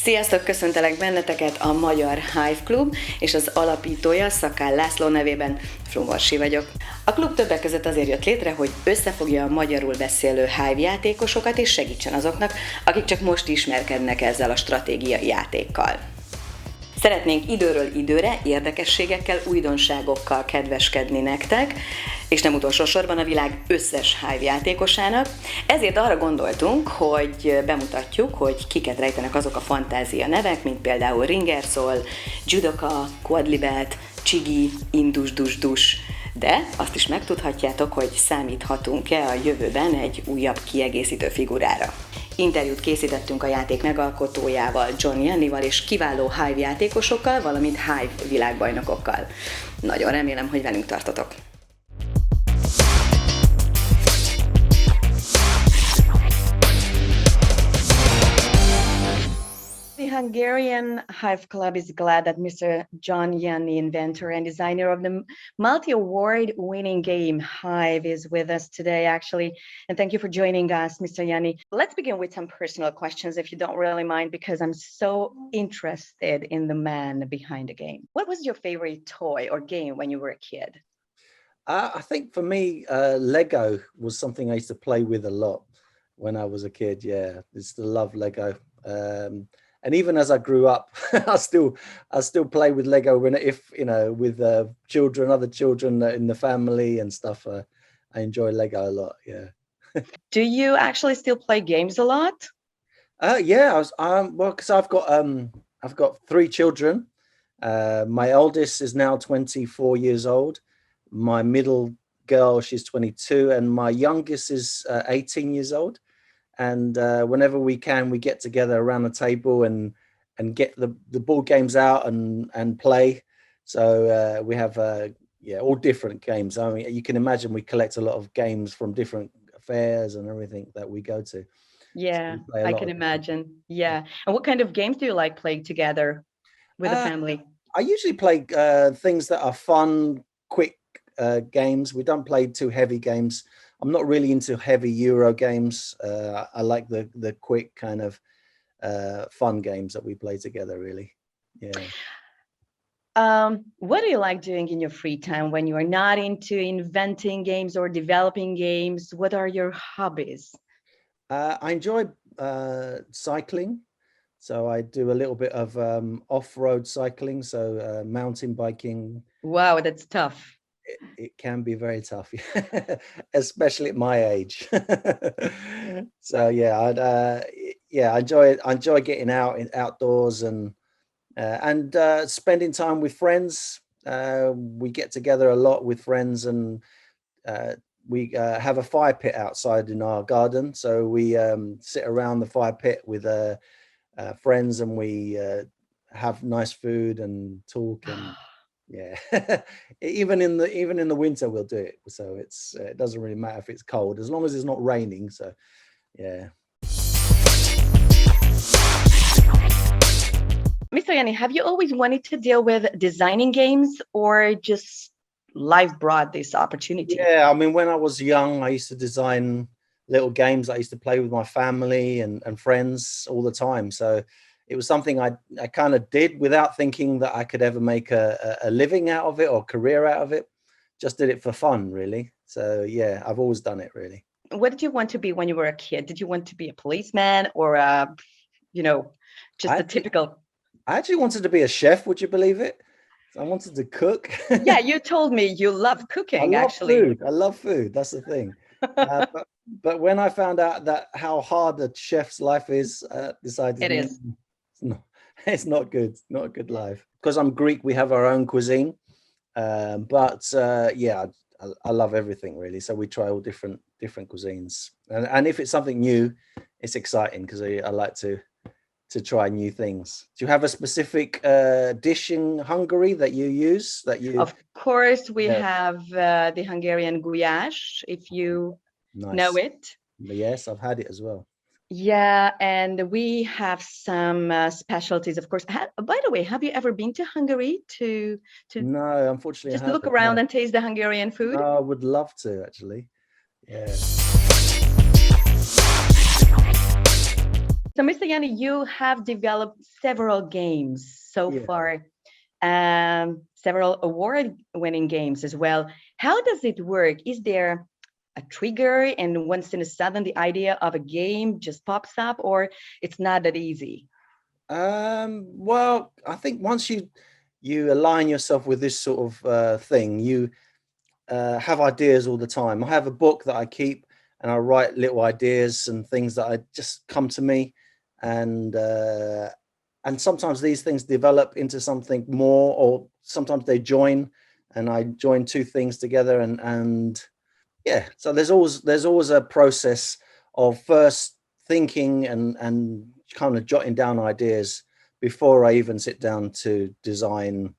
Sziasztok, köszöntelek benneteket, a Magyar Hive Klub és az alapítója Szakál László nevében Frumorsi vagyok. A klub többek között azért jött létre, hogy összefogja a magyarul beszélő Hive játékosokat és segítsen azoknak, akik csak most ismerkednek ezzel a stratégiai játékkal. Szeretnénk időről időre érdekességekkel, újdonságokkal kedveskedni nektek, és nem utolsó sorban a világ összes Hive játékosának. Ezért arra gondoltunk, hogy bemutatjuk, hogy kiket rejtenek azok a fantázia nevek, mint például Ringersoul, Judoka, Quadlibet, Csigi, Indus-dus-dus. De azt is megtudhatjátok, hogy számíthatunk-e a jövőben egy újabb kiegészítő figurára. Interjút készítettünk a játék megalkotójával, John Yiannival és kiváló Hive játékosokkal, valamint Hive világbajnokokkal. Nagyon remélem, hogy velünk tartotok. The Hungarian Hive Club is glad that Mr. John Yianni, inventor and designer of the multi-award-winning game Hive, is with us today, actually. And thank you for joining us, Mr. Yianni. Let's begin with some personal questions, if you don't really mind, because I'm so interested in the man behind the game. What was your favorite toy or game when you were a kid? I think for me, Lego was something I used to play with a lot when I was a kid. Yeah, I used to love Lego. And even as I grew up, I still play with Lego with children, other children in the family and stuff. I enjoy Lego a lot. Yeah. Do you actually still play games a lot? Yeah, because I've got 3 children. My oldest is now 24 years old. My middle girl, she's 22, and my youngest is 18 years old. And whenever we can, we get together around the table and get the board games out and play. So we have all different games. I mean, you can imagine we collect a lot of games from different fairs and everything that we go to. Yeah, so I can imagine. Yeah. And what kind of games do you like playing together with the family? I usually play things that are fun, quick games. We don't play too heavy games. I'm not really into heavy Euro games. I like the quick kind of fun games that we play together, really. Yeah. What do you like doing in your free time when you are not into inventing games or developing games? What are your hobbies? I enjoy cycling. So I do a little bit of off-road cycling, so mountain biking. Wow, that's tough. It can be very tough, especially at my age. So I enjoy getting outdoors and spending time with friends. We get together a lot with friends, and we have a fire pit outside in our garden. So we sit around the fire pit with friends, and we have nice food and talk and. Yeah, even in the winter we'll do it. So it doesn't really matter if it's cold, as long as it's not raining. So, yeah. Mr. Yianni, have you always wanted to deal with designing games, or just life brought this opportunity? Yeah, I mean, when I was young, I used to design little games I used to play with my family and friends all the time. So it was something I kind of did without thinking that I could ever make a living out of it or career out of it. Just did it for fun, really. So yeah, I've always done it, really. What did you want to be when you were a kid? Did you want to be a policeman or just a typical? I actually wanted to be a chef. Would you believe it? I wanted to cook. Yeah, you told me you love cooking. I love food. That's the thing. But when I found out that how hard a chef's life is, decided it is. It's not good. Not a good life. Because I'm Greek, we have our own cuisine. I love everything, really. So we try all different cuisines. And if it's something new, it's exciting because I like to try new things. Do you have a specific dish in Hungary that you use? Of course, we have the Hungarian gulyás, if you know it. Yes, I've had it as well. Yeah, and we have some specialties, of course. By the way, have you ever been to Hungary to No, unfortunately, just look around and taste the Hungarian food? No, I would love to, actually. Yeah. So, Mr. Yanni, you have developed several games so Yeah. far, several award-winning games as well. How does it work? Is there a trigger, and once in a sudden the idea of a game just pops up, or it's not that easy? Well, I think once you align yourself with this sort of thing, you have ideas all the time. I have a book that I keep, and I write little ideas and things that I just come to me, and sometimes these things develop into something more, or sometimes they join, and I join two things together, and yeah. So there's always a process of first thinking and kind of jotting down ideas before I even sit down to design.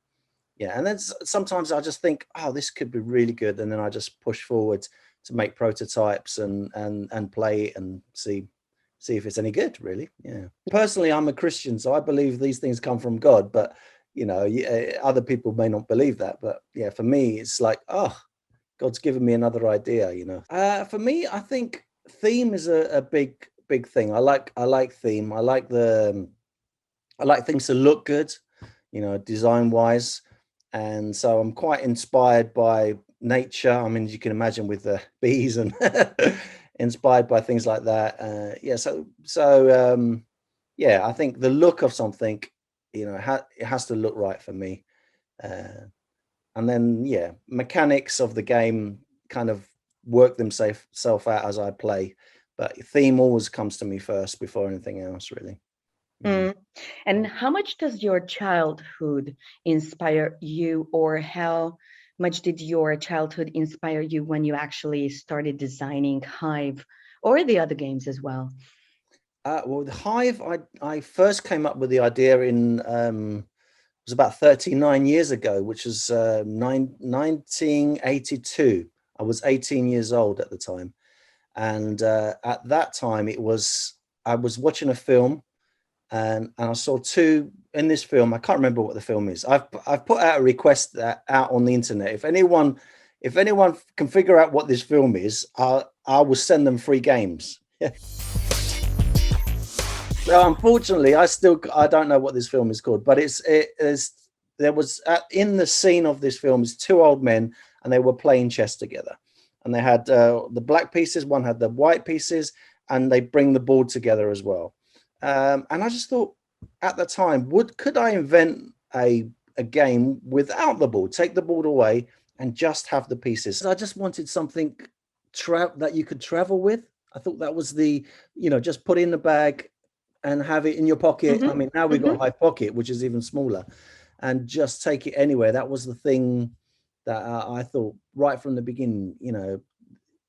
Yeah, and then sometimes I just think, oh, this could be really good, and then I just push forward to make prototypes and play it and see if it's any good, really. Yeah. Personally, I'm a Christian, so I believe these things come from God, but other people may not believe that. But yeah, for me, it's like, oh, God's given me another idea. For me, I think theme is a big thing. I like theme. I like things to look good, design wise. And so I'm quite inspired by nature. I mean, as you can imagine, with the bees and inspired by things like that. Yeah. Yeah, I think the look of something, it has to look right for me. And then, yeah, mechanics of the game kind of work themselves out as I play. But theme always comes to me first before anything else, really. Mm. And how much does your childhood inspire you, or how much did your childhood inspire you when you actually started designing Hive or the other games as well? Well, the Hive, I first came up with the idea in it was about 39 years ago, which was 1982. I was 18 years old at the time, and at that time I was watching a film, and I saw two in this film. I can't remember what the film is. I've put out a request out on the internet. If anyone can figure out what this film is, I will send them free games. So unfortunately, I don't know what this film is called, but there was in the scene of this film is two old men, and they were playing chess together, and they had the black pieces, one had the white pieces, and they bring the board together as well. And I just thought at the time, could I invent a game without the board, take the board away and just have the pieces? I just wanted something that you could travel with. I thought that was just put in the bag and have it in your pocket. I Mm-hmm. mean, now we've got Mm-hmm. Hive Pocket, which is even smaller, and just take it anywhere. That was the thing that I thought right from the beginning.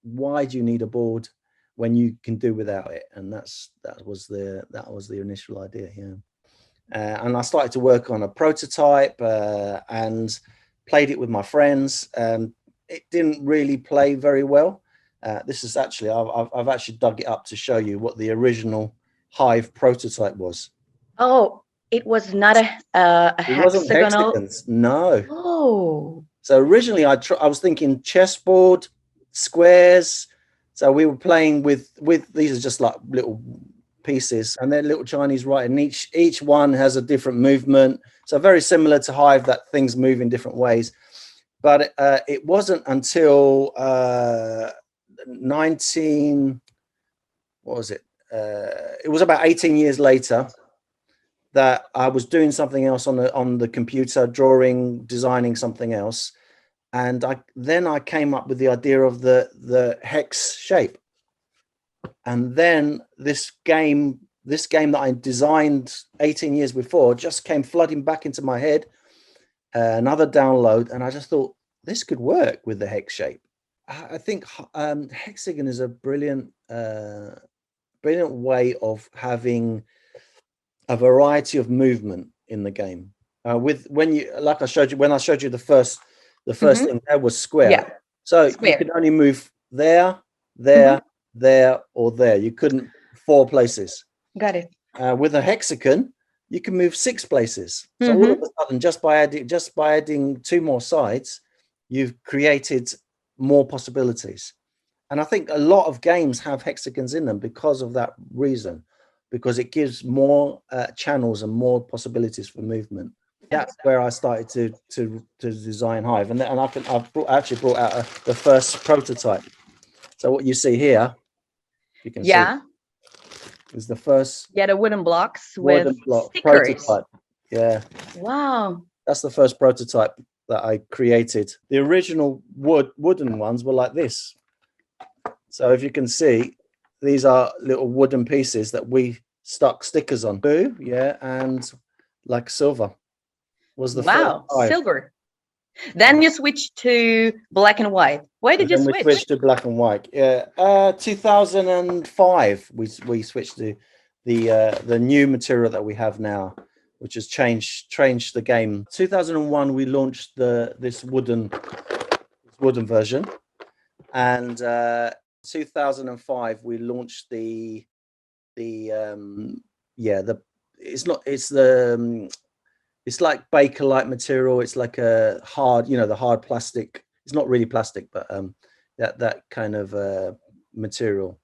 Why do you need a board when you can do without it? And that was the initial idea. Yeah. And I started to work on a prototype and played it with my friends. It didn't really play very well. This is actually I've actually dug it up to show you what the original Hive prototype was. Oh, it was not a It wasn't hexagonal. hexagons, no. Oh. So originally I was thinking chessboard, squares. So we were playing with these are just like little pieces, and they're little Chinese writing. Each one has a different movement. So very similar to Hive, that things move in different ways. But it wasn't until 19, what was it? It was about 18 years later that I was doing something else on the computer, drawing, designing something else, and I came up with the idea of the hex shape, and then this game that I designed 18 years before just came flooding back into my head. Another download, and I just thought this could work with the hex shape. I think hexagon is a brilliant way of having a variety of movement in the game. Like I showed you when I showed you the first Mm-hmm. thing there was square. Yeah, So you square. could only move there, Mm-hmm. there, or there. You couldn't 4 places. Got it. With a hexagon, you can move 6 places. So all of Mm-hmm. a sudden, just by adding 2 more sides, you've created more possibilities. And I think a lot of games have hexagons in them because of that reason. because it gives more channels and more possibilities for movement. That's where I started to design Hive, and I've actually brought out the first prototype. So what you see here, you can see, is the first the wooden blocks with wooden block stickers. prototype. Yeah, Wow. that's the first prototype that I created. The original wooden ones were like this. So if you can see, these are little wooden pieces that we stuck stickers on. Blue, yeah, and like silver was the first Hive. Silver. Then you switched to black and white. Why did you Then we switch? switched to black and white. Yeah, 2005 we switched to the new material that we have now, which has changed the game. 2001 we launched this wooden version, and 2005 we launched it's like Bakelite material. It's like a hard, the hard plastic. It's not really plastic, but that kind of material.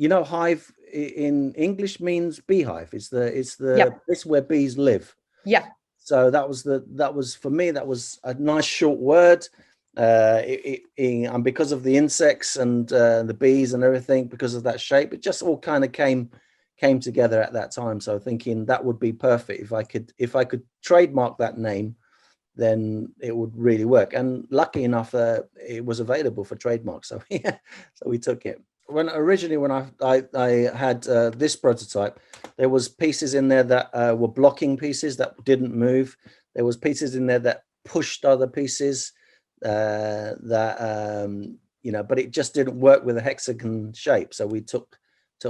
Hive in English means beehive. It's place where bees live. Yeah. So that was for me. That was a nice short word. And because of the insects and the bees and everything, because of that shape, it just all kind of came together at that time. So thinking that would be perfect if I could trademark that name, then it would really work. And lucky enough, it was available for trademark. So yeah, so we took it. When I had this prototype, there was pieces in there that were blocking pieces that didn't move. There was pieces in there that pushed other pieces but it just didn't work with a hexagon shape. So we took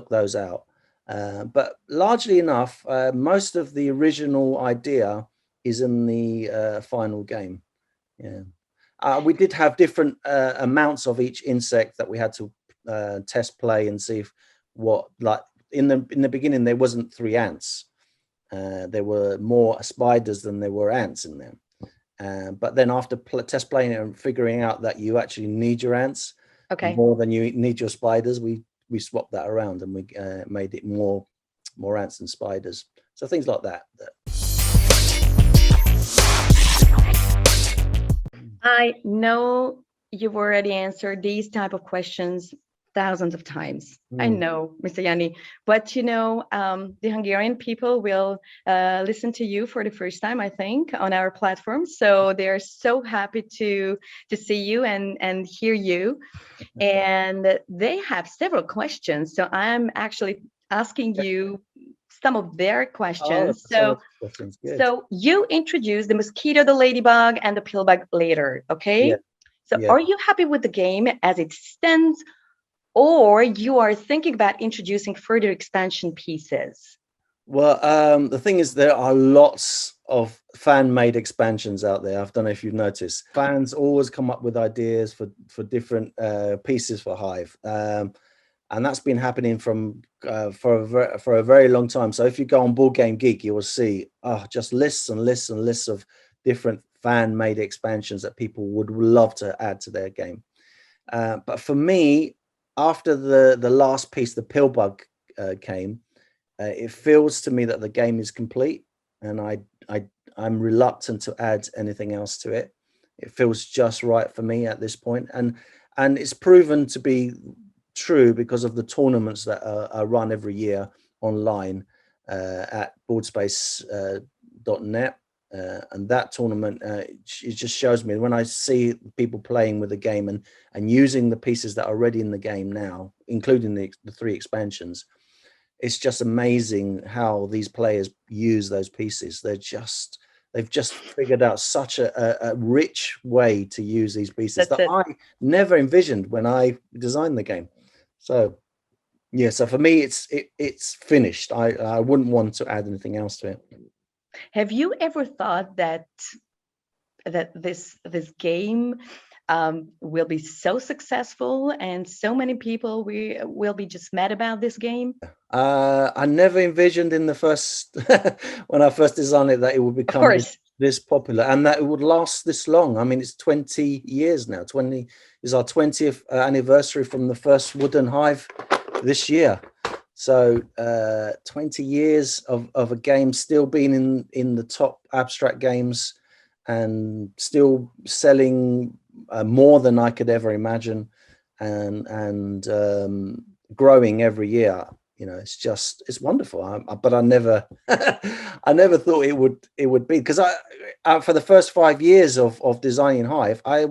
those out. But largely enough, most of the original idea is in the final game. Yeah, we did have different amounts of each insect that we had to test play and see like in the beginning there wasn't 3 ants. There were more spiders than there were ants in there. But then after test playing it and figuring out that you actually need your ants more than you need your spiders, we swapped that around and we made it more ants than spiders. So things like that. I know you've already answered these type of questions thousands of times. I know, Mr. Yianni, but the Hungarian people will listen to you for the first time, I think, on our platform. So they're so happy to see you and hear you. And they have several questions. So I'm actually asking you some of their questions. So you introduced the mosquito, the ladybug, and the pillbug later, okay? Yeah. So are you happy with the game as it stands, or you are thinking about introducing further expansion pieces? Well, the thing is, there are lots of fan-made expansions out there. I don't know if you've noticed. Fans always come up with ideas for different pieces for Hive, and that's been happening for a very long time. So if you go on Board Game Geek, you will see just lists and lists and lists of different fan-made expansions that people would love to add to their game. But for me, after the last piece, the pillbug came, it feels to me that the game is complete, and I'm reluctant to add anything else to it. It feels just right for me at this point, and it's proven to be true because of the tournaments that are run every year online at boardspace.net. And that tournament, it just shows me when I see people playing with the game and using the pieces that are already in the game now, including the 3 expansions, it's just amazing how these players use those pieces. They've just figured out such a rich way to use these pieces that I never envisioned when I designed the game. So yeah, so for me, it's finished. I wouldn't want to add anything else to it. Have you ever thought that this game will be so successful and so many people will be just mad about this game? I never envisioned in the first when I first designed it that it would become this popular, and that it would last this long. I mean, it's 20 years now. 20 is our 20th anniversary from the first wooden hive this year. So 20 years of a game still being in the top abstract games and still selling more than I could ever imagine, and growing every year. It's wonderful. But I never I never thought it would be, because I for the first 5 years of designing Hive, I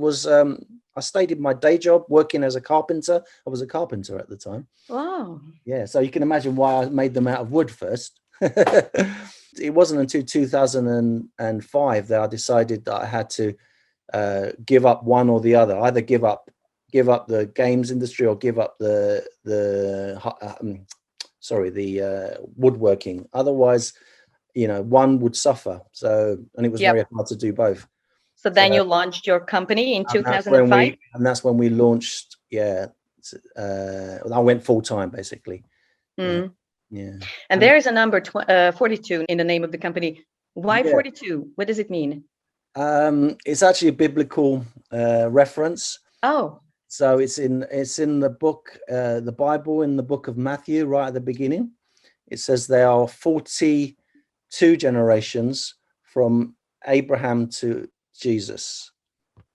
stayed in my day job working as a carpenter. I was a carpenter at the time. Wow. Yeah, so you can imagine why I made them out of wood first. It wasn't until 2005 that I decided that I had to give up one or the other. Either give up the games industry or give up the woodworking. Otherwise, one would suffer. So, and it was very Yep. hard to do both. So then you launched your company in And 2005? that's when we launched. Yeah. I went full time, basically. Mm. Yeah. And there is a number 42 in the name of the company. Why 42? What does it mean? It's actually a biblical reference. Oh. So it's in the book, the Bible, in the book of Matthew, right at the beginning. It says there are 42 generations from Abraham to Jesus.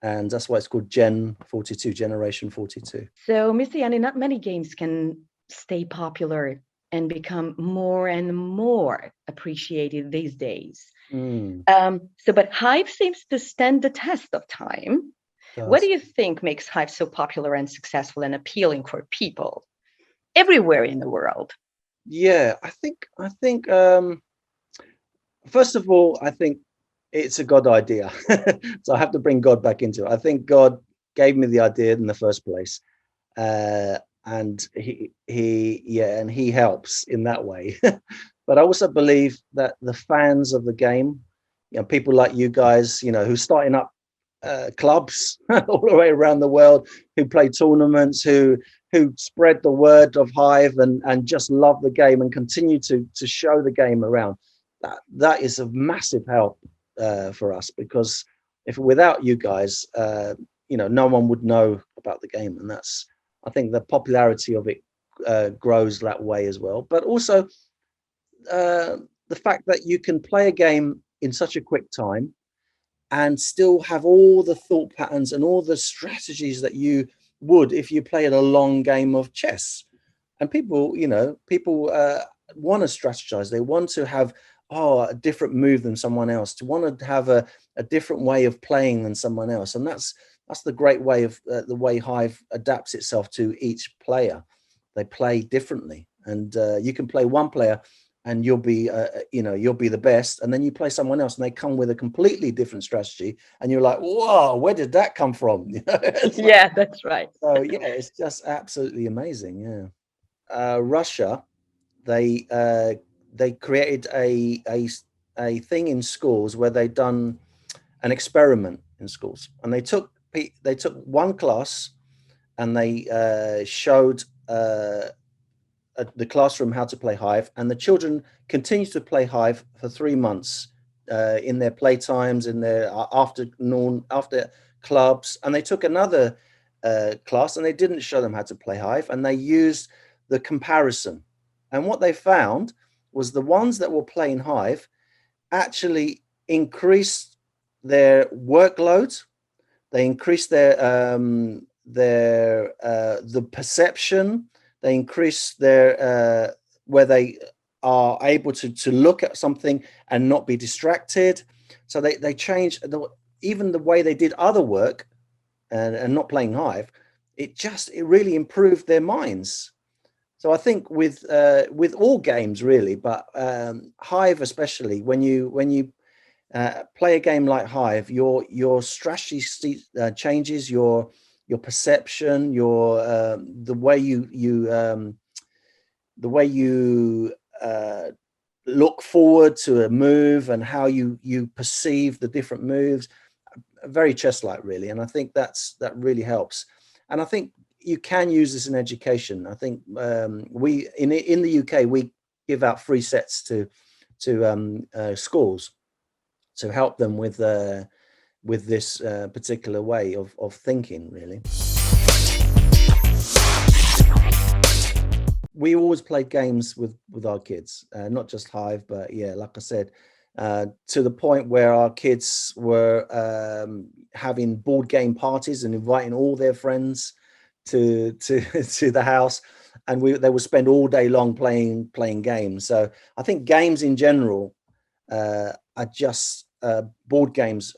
And that's why it's called Gen 42, Generation 42. So, Mr. Yianni, not many games can stay popular and become more and more appreciated these days. But Hive seems to stand the test of time. What do you think makes Hive so popular and successful and appealing for people everywhere in the world? Yeah, I think first of all, I think it's a God idea. So I have to bring God back into it. I think God gave me the idea in the first place. And he helps in that way. But I also believe that the fans of the game, people like you guys, who's starting up clubs all the way around the world, who play tournaments, who spread the word of Hive and just love the game and continue to show the game around. That is a massive help for us, because if without you guys, no one would know about the game, and I think the popularity of it grows that way as well. But also the fact that you can play a game in such a quick time and still have all the thought patterns and all the strategies that you would if you played a long game of chess. And people want to strategize. They want to have a different move than someone else, to want to have a different way of playing than someone else. And that's the great way of the way Hive adapts itself to each player. They play differently, and you can play one player and you'll be the best, and then you play someone else and they come with a completely different strategy, and you're like, whoa, where did that come from? Yeah, that's right. So yeah, it's just absolutely amazing. Yeah. Russia, they created a thing in schools where they'd done an experiment in schools, and they took one class and they showed the classroom how to play Hive, and the children continued to play Hive for 3 months in their playtimes, in their after clubs. And they took another class and they didn't show them how to play Hive, and they used the comparison. And what they found was the ones that were playing Hive actually increased their workload. They increased the perception. They increase their where they are able to look at something and not be distracted. So they changed even the way they did other work and not playing Hive. It really improved their minds. So I think with all games really, but Hive especially, when you play a game like Hive, your strategy changes, your perception, the way you look forward to a move, and how you perceive the different moves. Very chess-like, really, and I think that really helps. And I think you can use this in education. I think we in the UK we give out free sets to schools to help them with this particular way of thinking, really. We always played games with our kids, not just Hive, but yeah, like I said, to the point where our kids were having board game parties and inviting all their friends to to the house, and they would spend all day long playing games. So I think games in general are just board games.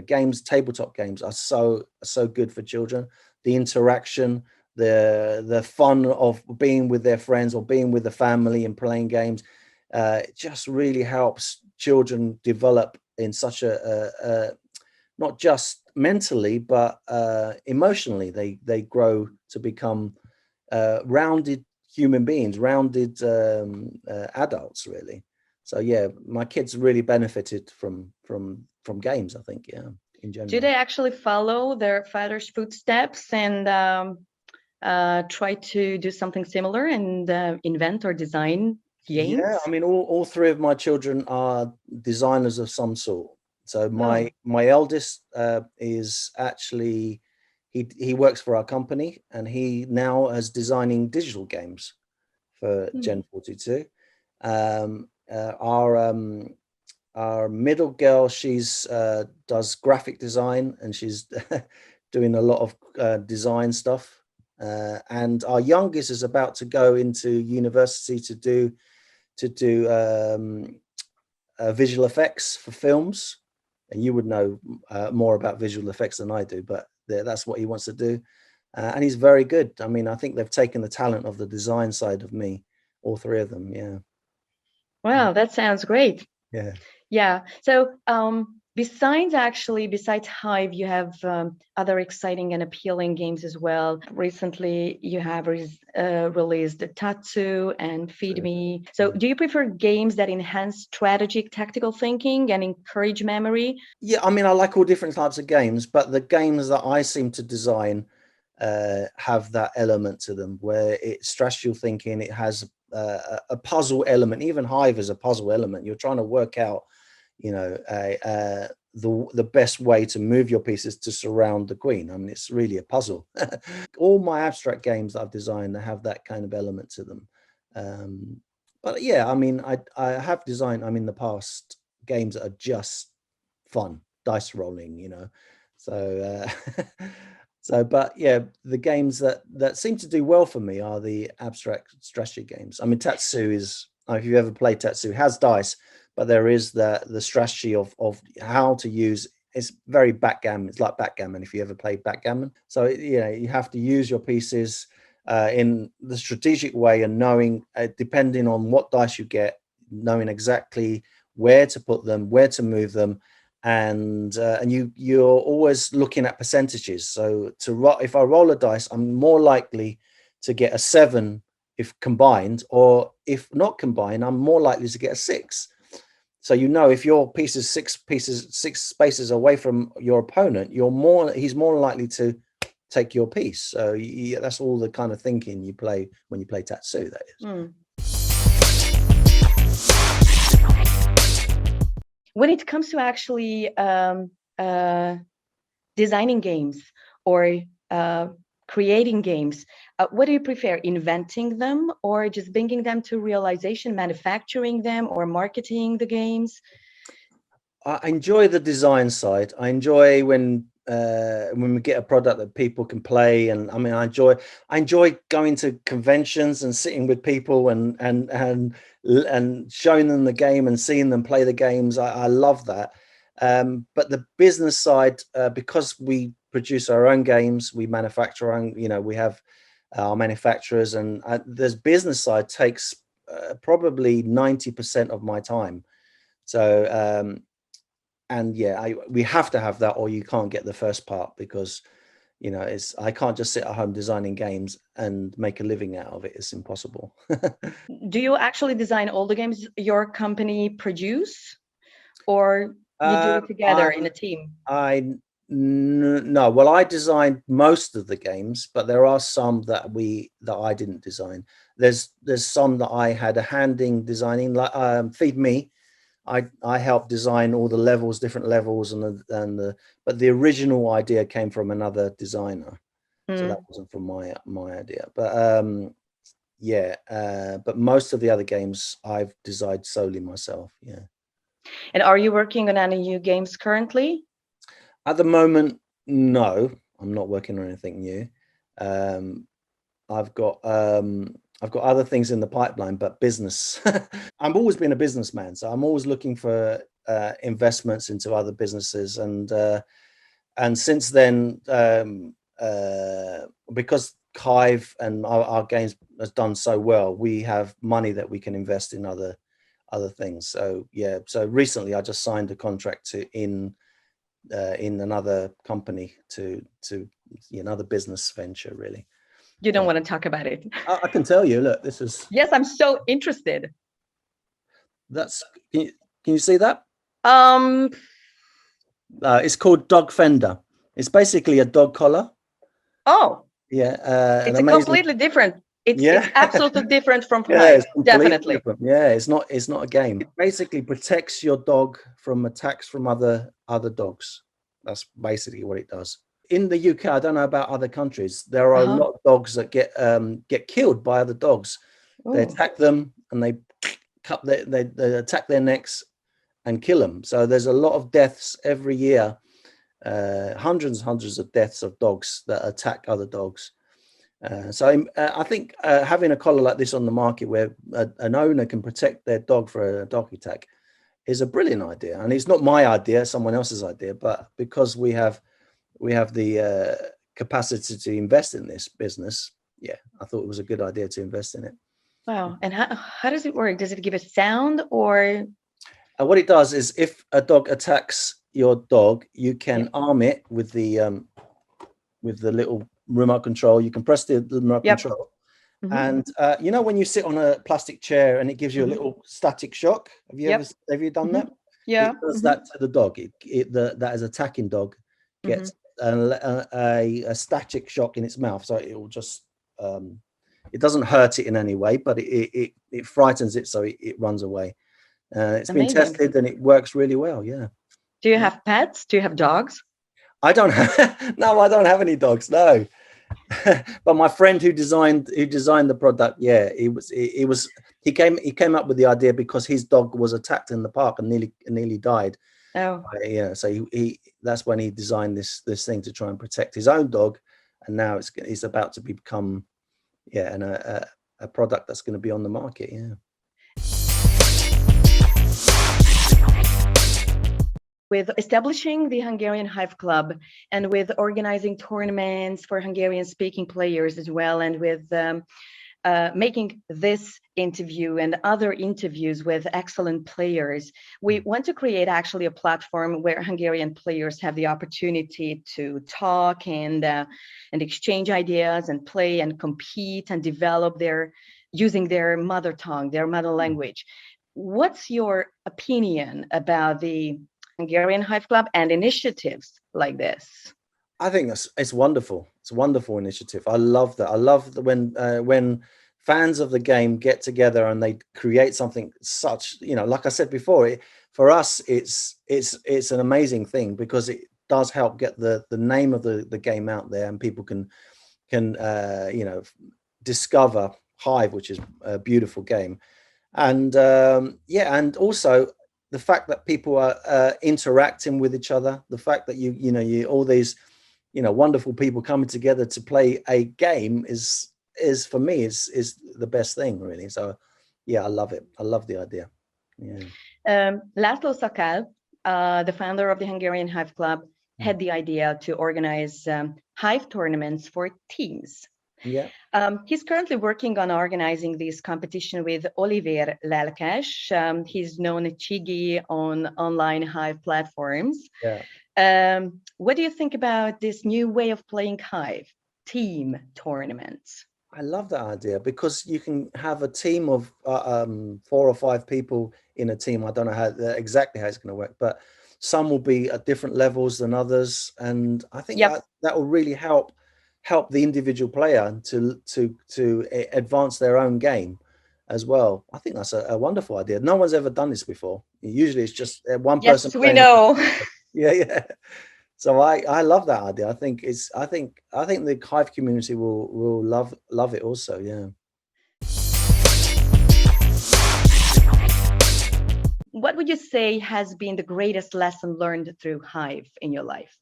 Games, tabletop games are so good for children. The interaction, the fun of being with their friends or being with the family and playing games, it just really helps children develop in such a not just mentally but emotionally. They grow to become rounded human beings, rounded adults, really. So yeah, my kids really benefited from games, I think, yeah, in Do general. they actually follow their father's footsteps and try to do something similar and invent or design games? Yeah, I mean, all three of my children are designers of some sort. So Oh. my eldest is actually he works for our company, and he now is designing digital games for Hmm. Gen 42. Um, uh, our um, our middle girl, she's does graphic design, and she's doing a lot of design stuff. And our youngest is about to go into university to do visual effects for films. And you would know more about visual effects than I do, but that's what he wants to do. And he's very good. I mean, I think they've taken the talent of the design side of me, all three of them. Yeah. Wow, that sounds great. Yeah. Yeah. So, besides Hive, you have other exciting and appealing games as well. Recently, you have released Tatsu and Feed So, Me. So, yeah. do you prefer games that enhance strategic, tactical thinking and encourage memory? Yeah, I mean, I like all different types of games, but the games that I seem to design have that element to them where it's strategical thinking. It has a puzzle element. Even Hive is a puzzle element. You're trying to work out, the best way to move your pieces to surround the queen. I mean, it's really a puzzle. All my abstract games that I've designed, they have that kind of element to them. Um, but yeah, I mean, I have designed, in the past, games that are just fun, dice rolling, So, but yeah, the games that seem to do well for me are the abstract strategy games. I mean, Tatsu is, if you ever played Tatsu, it has dice, but there is the strategy of how to use. It's very backgammon. It's like backgammon if you ever played backgammon. So you have to use your pieces in the strategic way, and knowing, depending on what dice you get, knowing exactly where to put them, where to move them, and you're always looking at percentages. So if I roll a dice, I'm more likely to get a 7 if combined, or if not combined, I'm more likely to get a 6. So if your piece is 6 spaces away from your opponent, he's more likely to take your piece. So that's all the kind of thinking you play when you play Tatsu, that is. Mm. When it comes to actually designing games or creating games, what do you prefer, inventing them or just bringing them to realization, manufacturing them or marketing the games? I enjoy the design side. I enjoy when we get a product that people can play, and I mean, I enjoy going to conventions and sitting with people and showing them the game and seeing them play the games. I love that. But the business side, because we produce our own games, we manufacture our own. We have our manufacturers, and this business side takes probably 90% of my time. So. And yeah, we have to have that, or you can't get the first part, because I can't just sit at home designing games and make a living out of it. It's impossible. Do you actually design all the games your company produce, or you do it together in a team? No, well, I designed most of the games, but there are some that I didn't design. There's some that I had a hand in designing, like Feed Me. I helped design all the levels, different levels, but the original idea came from another designer, so that Mm. wasn't from my idea. But yeah, but most of the other games I've designed solely myself. Yeah. And are you working on any new games currently? At the moment, no, I'm not working on anything new. Um, I've got I've got other things in the pipeline, but business. I've always been a businessman, so I'm always looking for investments into other businesses, and since then, because Hive and our games has done so well, we have money that we can invest in other things. So yeah, so recently I just signed a contract in another company to another business venture really. You don't So want to talk about it. I can tell you, look, this is Yes, I'm so interested. that's can you see that? Um, It's called Dog Fender. It's basically a dog collar. oh, Yeah, an it's a amazing. completely different. It's Yeah, absolutely different from yeah, Hive, it's completely definitely. different. Yeah, it's not a game. It basically protects your dog from attacks from other dogs. That's basically what it does. In the UK, I don't know about other countries. There are a Uh-huh. lot of dogs that get killed by other dogs. They Oh, attack them and they cut they attack their necks and kill them. So there's a lot of deaths every year, hundreds of deaths of dogs that attack other dogs. I think having a collar like this on the market where an owner can protect their dog for a dog attack is a brilliant idea. And it's not my idea, someone else's idea, but because we have the capacity to invest in this business, yeah, I thought it was a good idea to invest in it. wow. And how does it work? Does it give a sound or? And what it does is if a dog attacks your dog, you can Yep. arm it with the little remote control. You can press the remote Yep. control. Hmm. And when you sit on a plastic chair and it gives you a Hmm. little static shock, Yep. have you done Hmm. that? Yeah. It does Hmm. that to the dog. That is attacking dog Hmm. gets a static shock in its mouth, so it will just it doesn't hurt it in any way, but it frightens it, so it runs away. It's been Amazing. tested and it works really well. Yeah. Do you have pets? Do you have dogs? I don't have no, I don't have any dogs. No, but my friend who designed the product, yeah, he came up with the idea because his dog was attacked in the park and nearly died. Oh, Yeah, so he that's when he designed this thing to try and protect his own dog, and now it's about to become and a product that's going to be on the market. Yeah. with establishing the Hungarian Hive Club and with organizing tournaments for Hungarian speaking players as well, and with making this interview and other interviews with excellent players. We want to create actually a platform where Hungarian players have the opportunity to talk and exchange ideas and play and compete and develop using their mother tongue, their mother language. What's your opinion about the Hungarian Hive Club and initiatives like this? I think it's wonderful. It's a wonderful initiative. I love that. I love that when fans of the game get together and they create something such, like I said before, for us it's an amazing thing because it does help get the name of the game out there, and people can discover Hive, which is a beautiful game. And and also the fact that people are interacting with each other, the fact that you all these wonderful people coming together to play a game is for me is the best thing really. So yeah, I love it. I love the idea. Yeah. Laszlo Sakal, the founder of the Hungarian Hive Club, had the idea to organize Hive tournaments for teams. Yeah. He's currently working on organizing this competition with Oliver Lelkes. He's known as Chigi on online Hive platforms. Yeah. What do you think about this new way of playing Hive, team tournaments? I love that idea because you can have a team of 4 or 5 people in a team. I don't know exactly how it's going to work, but some will be at different levels than others, and I think Yep. that will really help the individual player to advance their own game. as well. I think that's a wonderful idea. No one's ever done this before. Usually it's just one person Yes, we playing. know. Yeah, yeah. So I love that idea. I think the Hive community will love it also. Yeah. What would you say has been the greatest lesson learned through Hive in your life?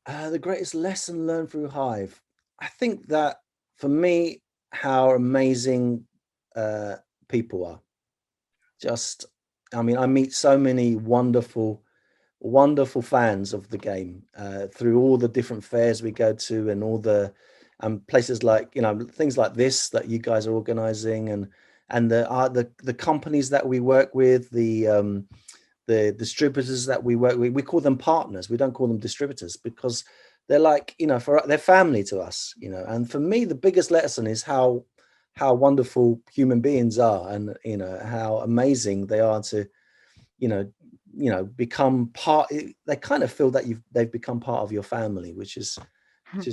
The greatest lesson learned through Hive. I think that for me, how amazing uh, people are. Just, I mean, I meet so many wonderful fans of the game through all the different fairs we go to and all the places like things like this that you guys are organizing and the companies that we work with, the distributors that we work with. We call them partners. We don't call them distributors because they're like, for they're family to us, and for me the biggest lesson is how wonderful human beings are, and how amazing they are to you know become part. They kind of feel that they've become part of your family, which is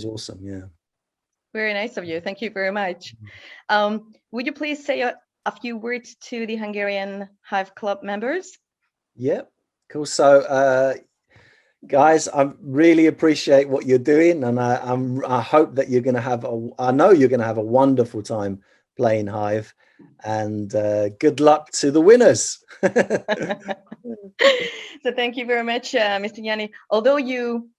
awesome. Yeah. Very nice of you. Thank you very much. Would you please say a few words to the Hungarian Hive Club members? Yeah, cool. So guys, I really appreciate what you're doing, and I hope that I know you're gonna have a wonderful time playing Hive, and good luck to the winners. So thank you very much, Mr. Yianni. Although you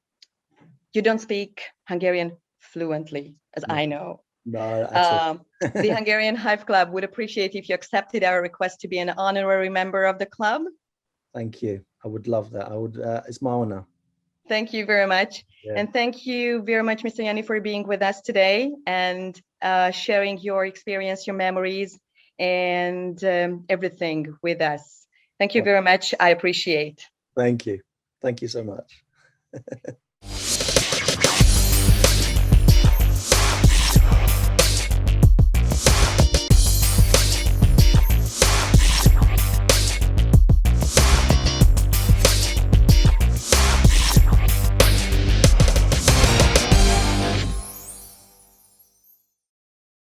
don't speak Hungarian fluently, as No, I know, no, at all. the Hungarian Hive Club would appreciate if you accepted our request to be an honorary member of the club. Thank you. I would love that. I would. It's my honor. Thank you very much. Yeah. And thank you very much, Mr. Yianni, for being with us today and sharing your experience, your memories, and everything with us. Thank you very much. I appreciate. Thank you. Thank you so much.